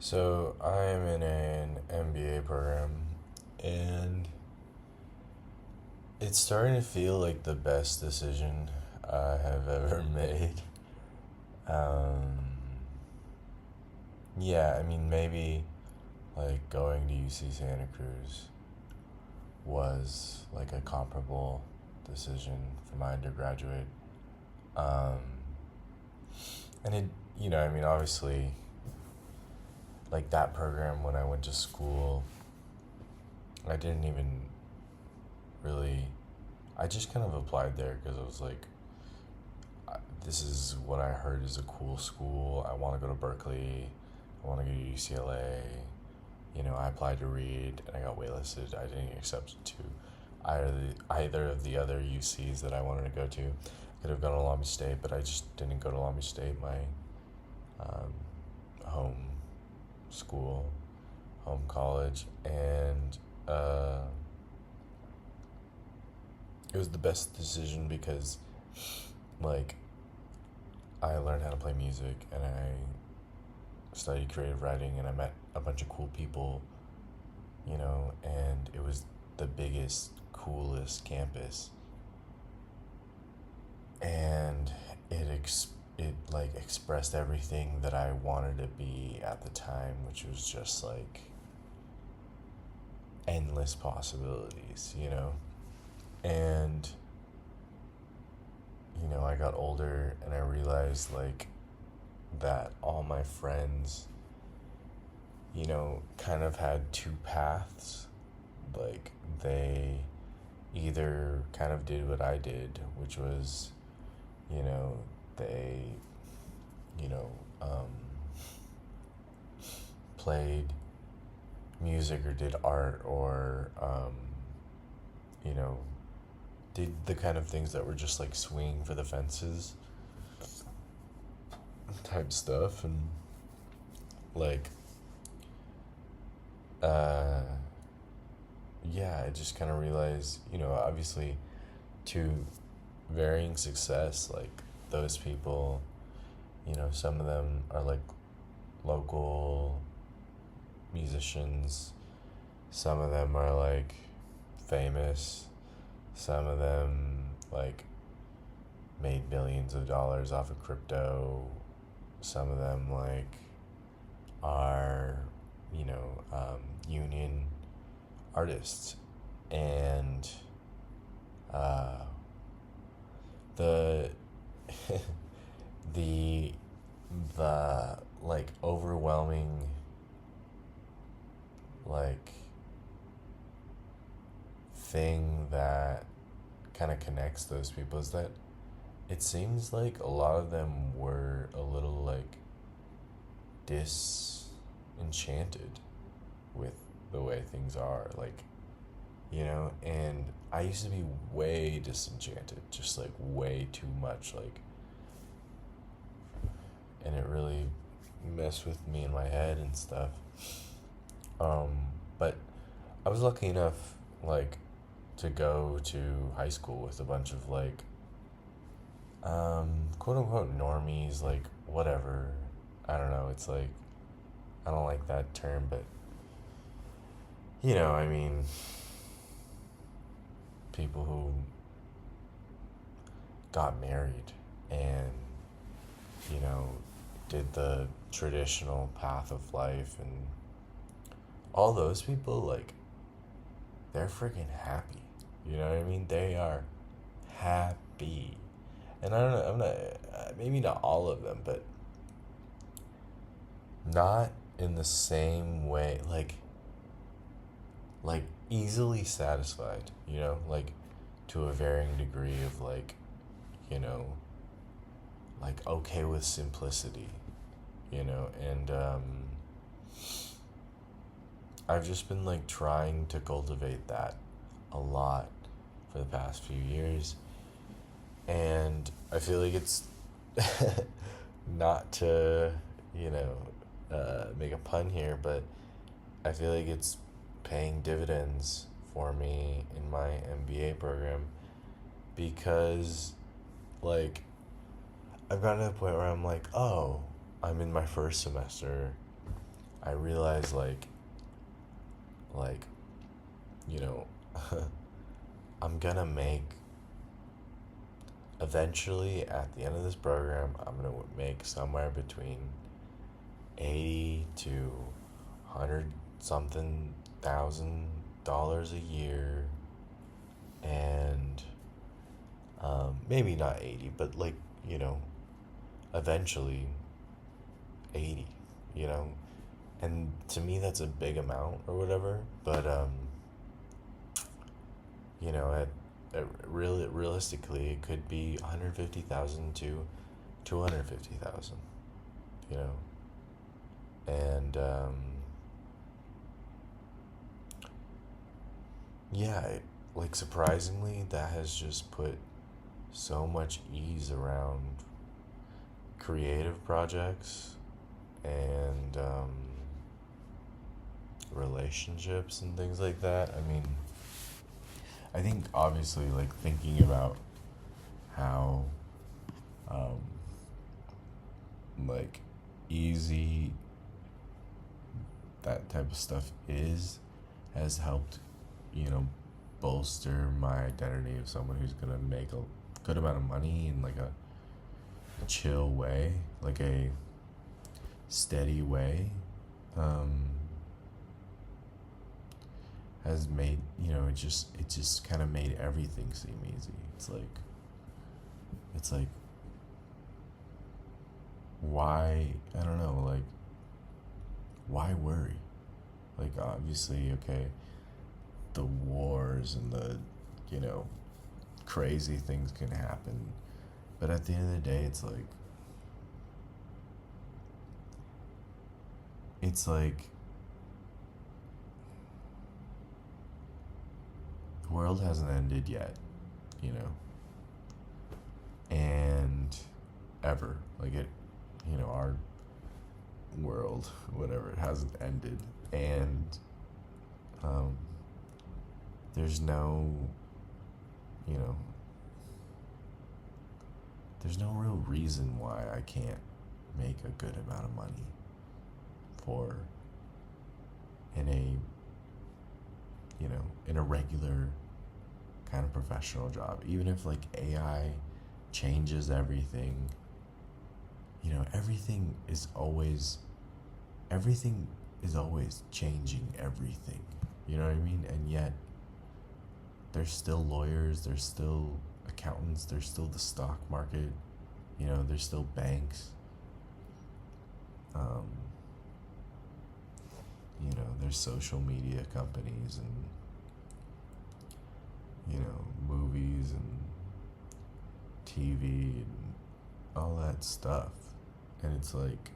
So I am in an MBA program, and it's starting to feel like the best decision I have ever made. Um, yeah, I mean, maybe like going to UC Santa Cruz was like a comparable decision for my undergraduate. Um, and I mean, obviously, like that program when I went to school, I didn't even really I just kind of applied there because I was like, this is what I heard is a cool school. I want to go to Berkeley. I want to go to UCLA. I applied to Reed and I got waitlisted. I didn't get accepted to either of the other UCs that I wanted to go to. I could have gone to Long Beach State, but I just didn't go to Long Beach State, my um, home school, home college, and it was the best decision because, like, I learned how to play music and I studied creative writing and I met a bunch of cool people, and it was the biggest, coolest campus. And it like expressed everything that I wanted to be at the time, which was just like endless possibilities. And I got older and I realized like that all my friends, kind of had two paths. Like they either kind of did what I did, which was, they, you know, um, played music or did art or, you know, did the kind of things that were just like swinging for the fences type stuff. And like, uh, yeah, I just kind of realized, obviously to varying success, like those people, some of them are like local musicians, some of them are like famous, some of them like made millions of dollars off of crypto, some of them like are, union artists. And the the the like overwhelming like thing that kind of connects those people is that it seems like a lot of them were a little like disenchanted with the way things are, like, and I used to be way disenchanted, just like way too much, like, and it really messed with me in my head and stuff. But I was lucky enough, like, to go to high school with a bunch of like, quote unquote normies, like whatever. I don't know. It's like I don't like that term, but I mean, people who got married and you know did the traditional path of life, and all those people, like, they're freaking happy. You know what I mean? They are happy. And I don't know, I'm not, maybe not all of them, but not in the same way, like easily satisfied, like to a varying degree of like, you know, like okay with simplicity, and I've just been like trying to cultivate that a lot for the past few years. And I feel like it's not to, make a pun here, but I feel like it's paying dividends for me in my MBA program because, like, I've gotten to the point where I'm like, oh, I'm in my first semester. I realized like, you know, I'm gonna make, eventually at the end of this program, I'm gonna make somewhere between 80 to 100 something $1,000 a year, and maybe not 80, but like, you know, eventually 80, you know, and to me that's a big amount or whatever, but you know, really realistically it could be 150,000 to 250,000, you know, and yeah, like surprisingly that has just put so much ease around creative projects and relationships and things like that. I mean, I think obviously like thinking about how um, like easy that type of stuff is has helped, you know, bolster my identity of someone who's gonna make a good amount of money in like a chill way, like a steady way. Um, has made, you know, it just kind of made everything seem easy. It's like why, I don't know, like why worry? Like obviously, okay, the wars and the, you know, crazy things can happen, but at the end of the day it's like the world hasn't ended yet, you know, and ever, like it, you know, our world, whatever, it hasn't ended, and um, there's no, you know, there's no real reason why I can't make a good amount of money for, in a, you know, in a regular kind of professional job. Even if like AI changes everything, you know, everything is always changing everything. You know what I mean? And yet there's still lawyers, there's still accountants, there's still the stock market, you know, there's still banks. Um, you know, there's social media companies and, you know, movies and TV and all that stuff. And it's like,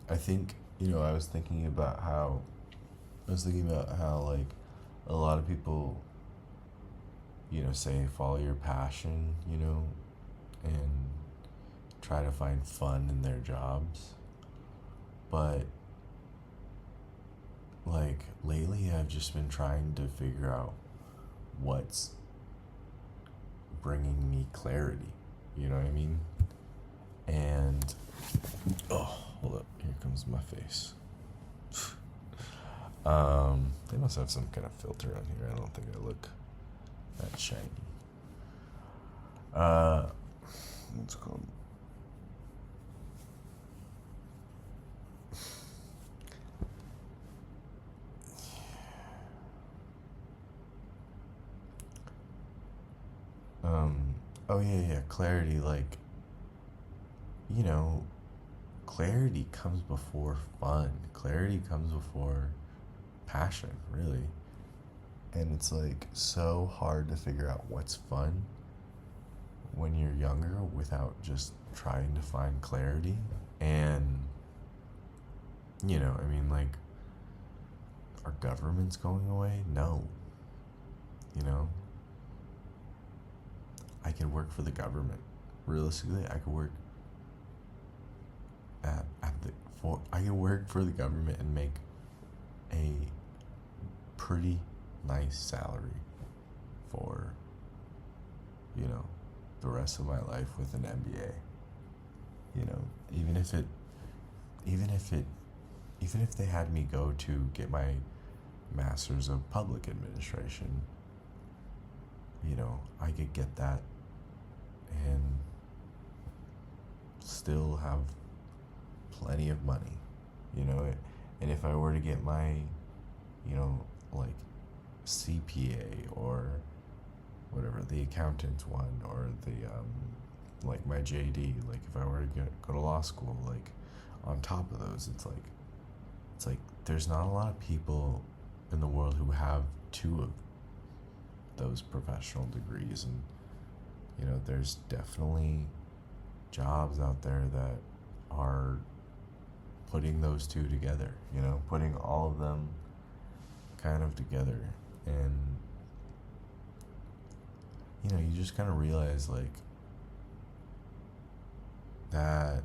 I think, you know, I was thinking about how, like, a lot of people, you know, say follow your passion, you know, and try to find fun in their jobs. But, like, lately I've just been trying to figure out what's bringing me clarity. You know what I mean? And, oh, hold up. Here comes my face. They must have some kind of filter on here. I don't think I look that shiny. What's it called? Oh yeah, clarity, like, you know, clarity comes before fun. Clarity comes before passion, really. And it's like so hard to figure out what's fun when you're younger without just trying to find clarity. And, you know, I mean, like, are governments going away? No. You know? I could work for the government. Realistically, I could work I could work for the government and make a pretty nice salary for, you know, the rest of my life with an MBA. You know, even if it, even if they had me go to get my master's of public administration, I could get that and still have plenty of money, and if I were to get my, like CPA or whatever, the accountant one, or the like my JD, like if I were to go to law school, like on top of those, it's like there's not a lot of people in the world who have two of those professional degrees, and there's definitely jobs out there that are putting those two together, putting all of them kind of together, and you just kind of realize like that.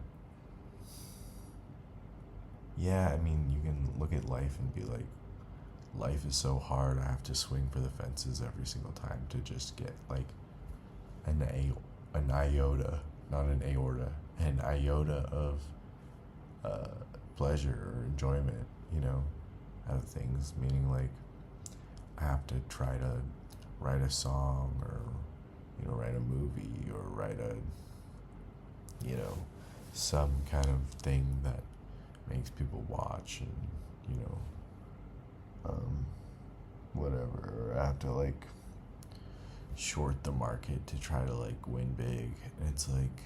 Yeah, I mean, you can look at life and be like, life is so hard, I have to swing for the fences every single time to just get like an iota, not an aorta, an iota of pleasure or enjoyment, out of things. Meaning like I have to try to write a song, or write a movie, or write a some kind of thing that makes people watch, and whatever. Or I have to like short the market to try to like win big, and it's like,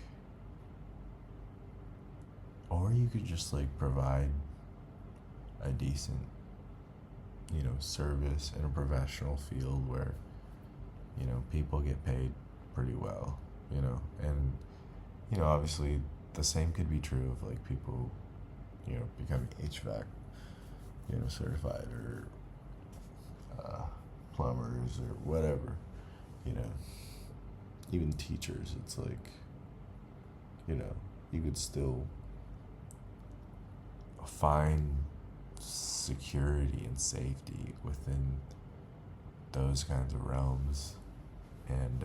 or you could just like provide a decent service in a professional field where people get paid pretty well, and obviously the same could be true of like people becoming HVAC certified, or plumbers, or whatever, even teachers. It's like you could still find security and safety within those kinds of realms, and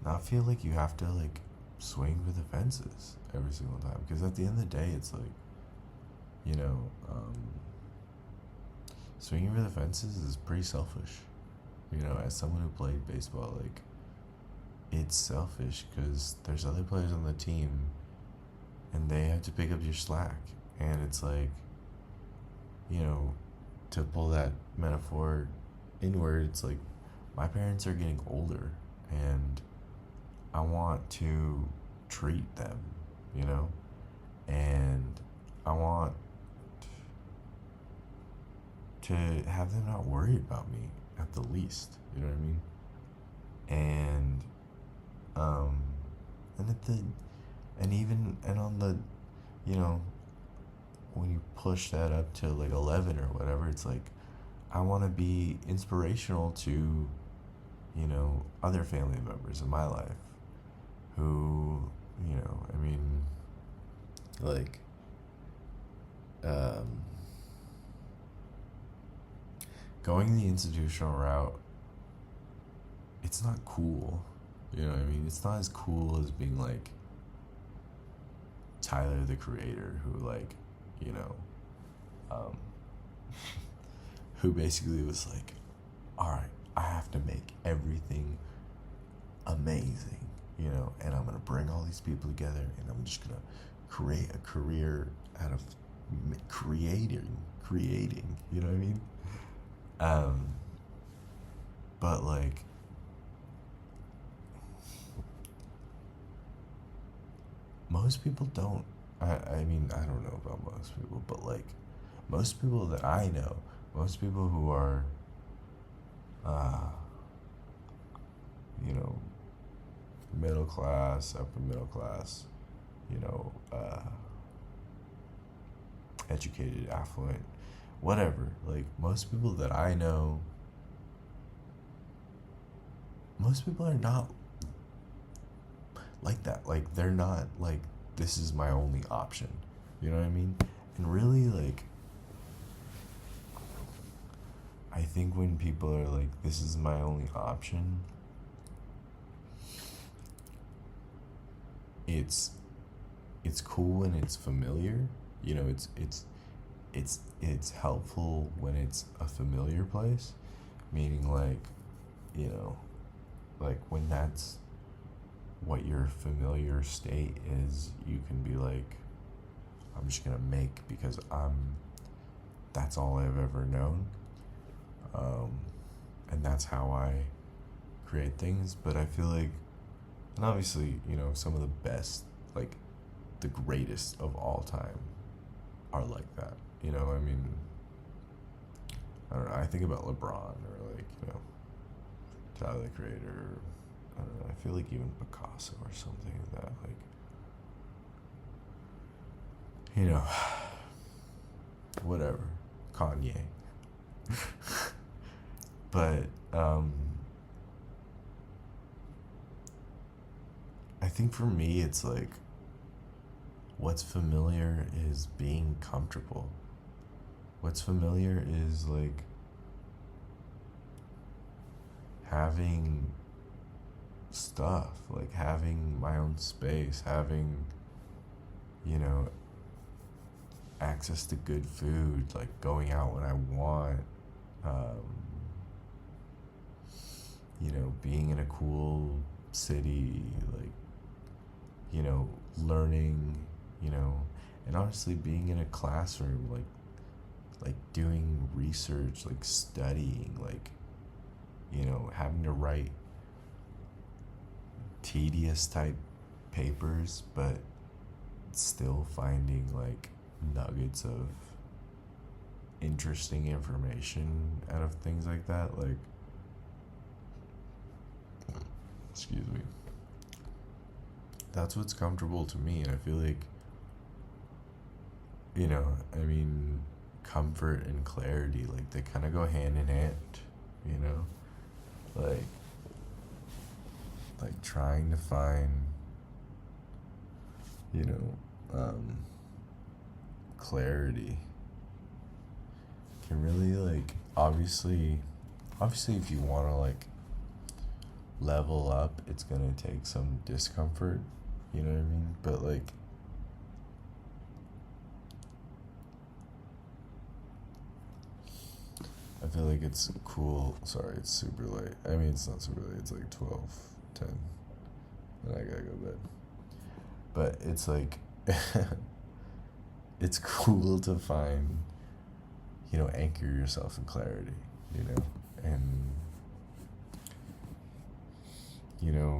not feel like you have to like swing for the fences every single time, because at the end of the day it's like swinging for the fences is pretty selfish. As someone who played baseball, like it's selfish because there's other players on the team and they have to pick up your slack, and it's like to pull that metaphor inward, it's like my parents are getting older and I want to treat them, and I want to have them not worry about me at the least, you know what I mean? And at the, and on the, when you push that up to like 11 or whatever, it's like, I want to be inspirational to, other family members in my life who, like, going the institutional route, it's not cool. It's not as cool as being like Tyler the Creator, who like, who basically was like, all right, I have to make everything amazing, and I'm going to bring all these people together, and I'm just going to create a career out of creating, you know what I mean? But like, most people don't. I mean, I don't know about most people, but like, most people that I know, most people who are, middle class, upper middle class, educated, affluent, whatever. Like, most people that I know, most people are not like that. Like, they're not like, this is my only option. You know what I mean? And really, like, I think when people are like, this is my only it's cool when it's familiar. It's helpful when it's a familiar place, meaning like, you know, like when that's what your familiar state is, you can be like, I'm just gonna make because that's all I've ever known. Um, and that's how I create things. But I feel like, and obviously, some of the best, like the greatest of all time are like that. I mean, I don't know. I think about LeBron or like, Tyler the Creator. I don't know. I feel like even Picasso or something like that. Like, whatever. Kanye. But I think for me, it's like what's familiar is being comfortable. What's familiar is like having stuff, like having my own space, having, access to good food, like going out when I want, being in a cool city, like, learning, and honestly being in a classroom, like doing research, like studying, like, having to write tedious type papers, but still finding like nuggets of interesting information out of things like that. Like, excuse me. That's what's comfortable to me. And I feel like, I mean, comfort and clarity, like they kind of go hand in hand, like trying to find, clarity can really like obviously if you want to like level up, it's gonna take some discomfort, you know what I mean? But like, I feel like it's cool. Sorry, it's super late. I mean, it's not super late. It's like 12:10, and I gotta go to bed. But it's like, it's cool to find, anchor yourself in clarity, and,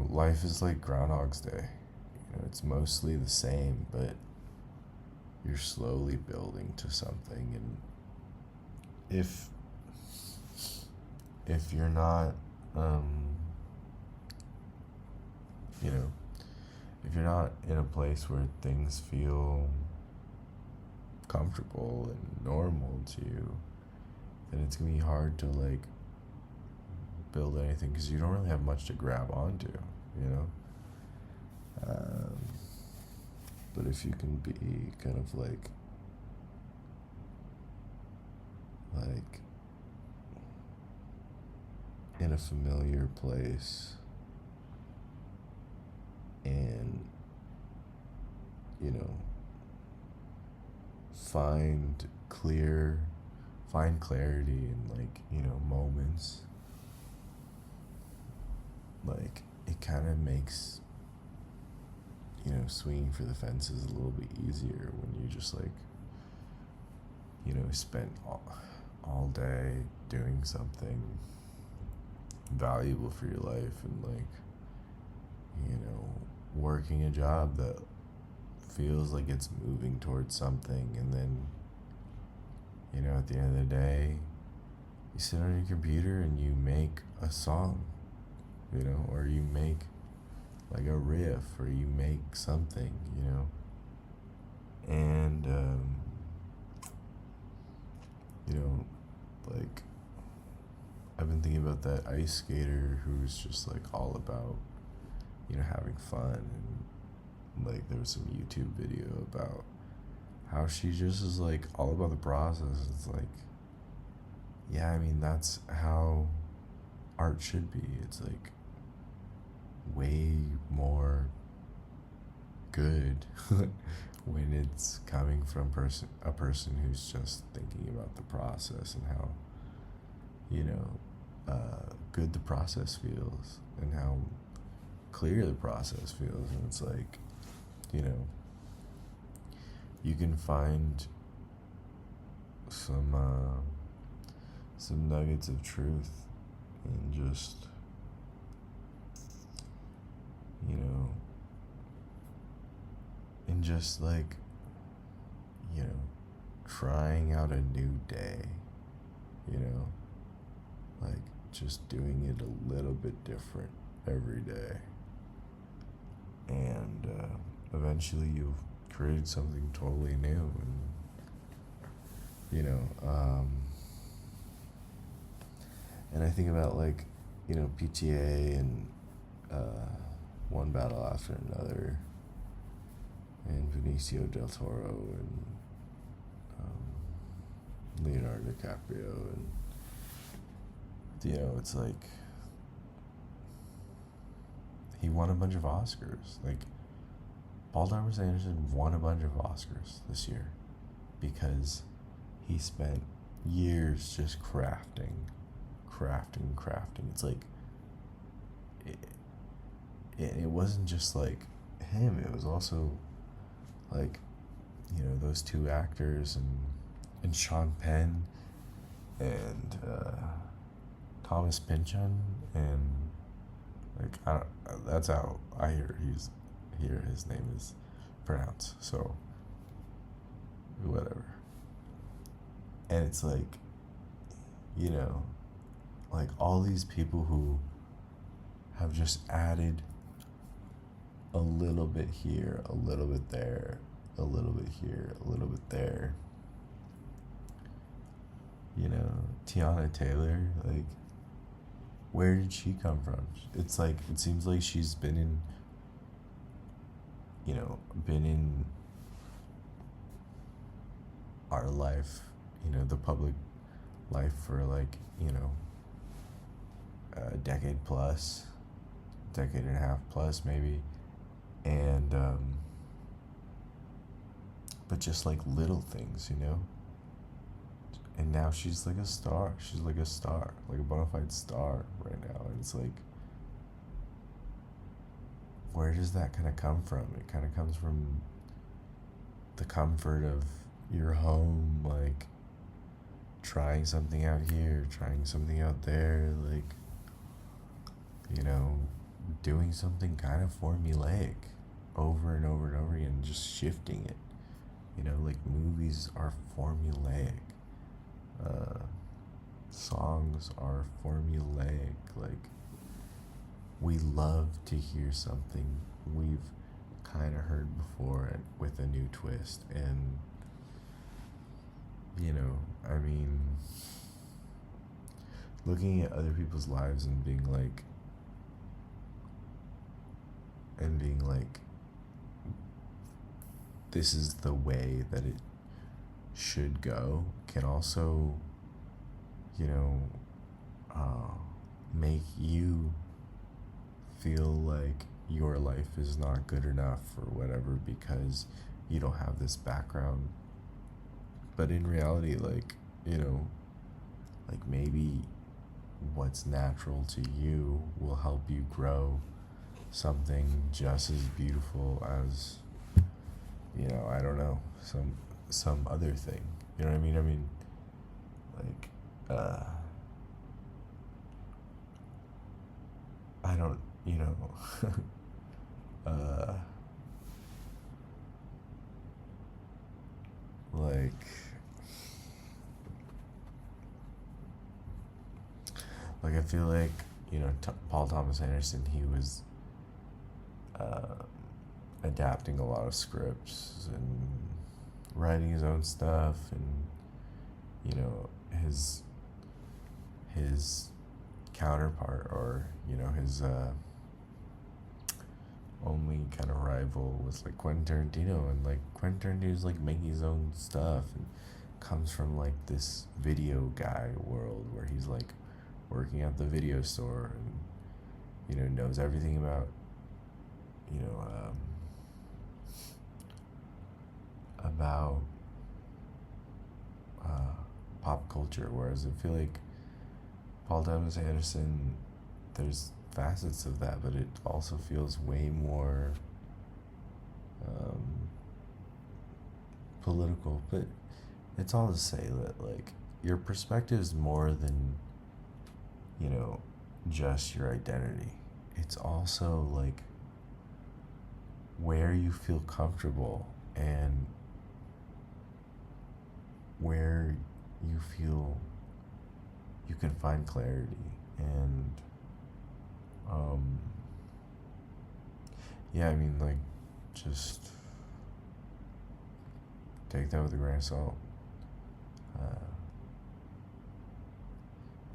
life is like Groundhog's Day. It's mostly the same, but you're slowly building to something. And if you're not, if you're not in a place where things feel comfortable and normal to you, then it's gonna be hard to like build anything because you don't really have much to grab onto, but if you can be kind of like in a familiar place and find clarity in like moments, like it kind of makes swinging for the fences a little bit easier when you just like spent all day doing something valuable for your life and like working a job that feels like it's moving towards something, and then at the end of the day you sit on your computer and you make a song, or you make like a riff, or you make something, and like I've been thinking about that ice skater who's just like all about having fun, and like there was some YouTube video about how she just is like all about the process. It's like, yeah, I mean that's how art should be. It's like way more good when it's coming from a person who's just thinking about the process and how, you know, good the process feels and how clear the process feels. And it's like, you know, you can find some nuggets of truth in just, you know, in just like, you know, trying out a new day, you know, like just doing it a little bit different every day. And eventually you've created something totally new. And, you know, and I think about, like, you know, PTA and One Battle After Another and Benicio del Toro and Leonardo DiCaprio, and, you know, it's like he won a bunch of Oscars. Like, Paul Thomas Anderson won a bunch of Oscars this year because he spent years just crafting. It's like it wasn't just like him. It was also like, you know, those two actors and Sean Penn and Thomas Pynchon, and like that's how I hear his name is pronounced. So whatever. And it's like, you know, like all these people who have just added a little bit here, a little bit there, a little bit here, a little bit there. You know, Tiana Taylor, like, where did she come from? It's like, it seems like she's been in our life, you know, the public life for like, you know, a decade and a half plus maybe. And but just like little things, you know. And now she's like a star. She's like a bona fide star right now. And it's like, where does that kind of come from? It kind of comes from the comfort of your home, like trying something out here, trying something out there, like, you know, doing something kind of formulaic over and over and over again, just shifting it. You know, like movies are formulaic. Songs are formulaic. Like, we love to hear something we've kind of heard before and with a new twist. And, you know, I mean, looking at other people's lives and being like, this is the way that it should go, can also, you know, make you feel like your life is not good enough or whatever because you don't have this background. But in reality, like, you know, like maybe what's natural to you will help you grow something just as beautiful as, you know, I don't know, some other thing. You know what I mean? I mean, like, I don't, you know, like I feel like, you know, Paul Thomas Anderson, he was adapting a lot of scripts and writing his own stuff, and, you know, his counterpart, or, you know, his only kind of rival was like Quentin Tarantino, and like Quentin Tarantino's like making his own stuff and comes from like this video guy world where he's like working at the video store and, you know, knows everything about, you know, about pop culture, whereas I feel like Paul Thomas Anderson, there's facets of that, but it also feels way more political. But it's all to say that, like, your perspective is more than, just your identity. It's also, like, where you feel comfortable and where you feel you can find clarity. And yeah, I mean, like, just take that with a grain of salt,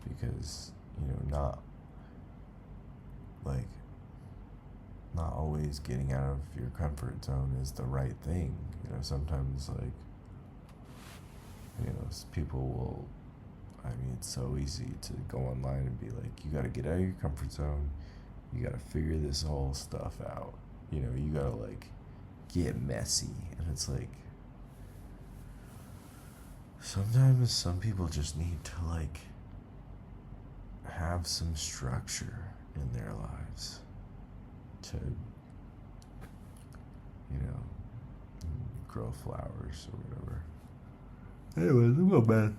because not like not always getting out of your comfort zone is the right thing. Sometimes, like, people will, I mean, it's so easy to go online and be like, you got to get out of your comfort zone, you got to figure this whole stuff out, you got to, like, get messy. And it's like, sometimes some people just need to, like, have some structure in their lives to, grow flowers or whatever. Anyways, I'm going bad.